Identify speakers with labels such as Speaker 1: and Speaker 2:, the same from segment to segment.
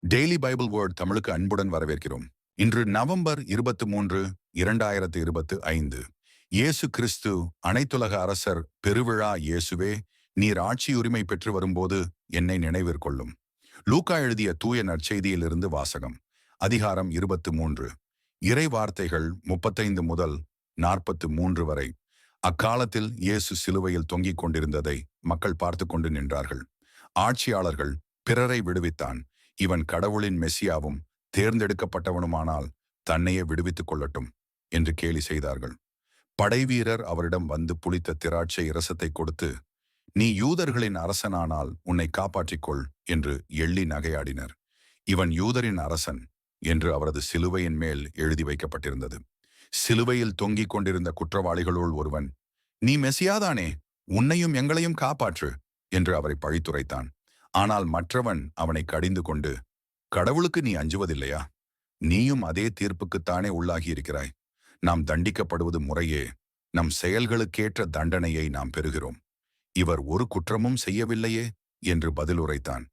Speaker 1: Daily Bible word தமிழுக்கு அன்புடன் வரவேற்கிறோம். இன்று நவம்பர் 23, 2025. இயேசு கிறிஸ்து அனைத்துலக அரசர் பெருவிழா. இயேசுவே, நீர் ஆட்சியுரிமை பெற்று வரும்போது என்னை நினைவிற்கொள்ளும். லூக்கா எழுதிய தூய நற்செய்தியிலிருந்து வாசகம். அதிகாரம் 23. இறை வார்த்தைகள் 35 முதல் 43 வரை. அக்காலத்தில் இயேசு சிலுவையில் தொங்கிக் கொண்டிருந்ததை மக்கள் பார்த்து கொண்டு நின்றார்கள். ஆட்சியாளர்கள், பிறரை விடுவித்தான், இவன் கடவுளின் மெசியாவும் தேர்ந்தெடுக்கப்பட்டவனுமானால் தன்னையே விடுவித்துக் கொள்ளட்டும் என்று கேலி செய்தார்கள். படைவீரர் அவரிடம் வந்து புளித்த திராட்சை இரசத்தை கொடுத்து, நீ யூதர்களின் அரசனானால் உன்னை காப்பாற்றிக்கொள் என்று எள்ளி நகையாடினர். இவன் யூதரின் அரசன் என்று அவரது சிலுவையின் மேல் எழுதி வைக்கப்பட்டிருந்தது. சிலுவையில் தொங்கிக் கொண்டிருந்த குற்றவாளிகளுள் ஒருவன், நீ மெசியாதானே, உன்னையும் எங்களையும் காப்பாற்று என்று அவரை பழித்துரைத்தான். ஆனால் மற்றவன் அவனை கடிந்து கொண்டு, கடவுளுக்கு நீ அஞ்சுவதில்லையா? நீயும் அதே தீர்ப்புக்குத்தானே உள்ளாகி இருக்கிறாய். நாம் தண்டிக்கப்படுவது முறையே, நம் செயல்களுக்கேற்ற தண்டனையை நாம் பெறுகிறோம். இவர் ஒரு குற்றமும் செய்யவில்லையே என்று பதில் உரைத்தான்.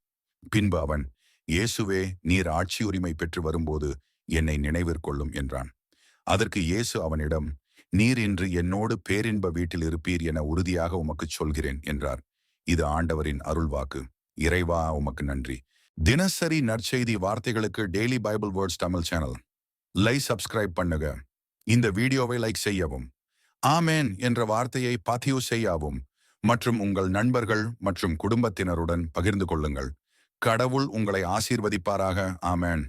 Speaker 1: பின்பு அவன், இயேசுவே, நீர் ஆட்சி உரிமை பெற்று வரும்போது என்னை நினைவிற்கொள்ளும் என்றான். அதற்கு இயேசு அவனிடம், நீர் இன்று என்னோடு பேரின்ப வீட்டில் இருப்பீர் என உறுதியாக உமக்குச் சொல்கிறேன் என்றார். இது ஆண்டவரின் அருள்வாக்கு. இறைவா, உமக்கு நன்றி. தினசரி நற்செய்தி வார்த்தைகளுக்கு daily Bible words Tamil channel subscribe பண்ணுங்க. இந்த வீடியோவை லைக் செய்யவும், ஆமேன் என்ற வார்த்தையை பதிவு செய்யவும் மற்றும் உங்கள் நண்பர்கள் மற்றும் குடும்பத்தினருடன் பகிர்ந்து கொள்ளுங்கள். கடவுள் உங்களை ஆசீர்வதிப்பாராக. ஆமேன்.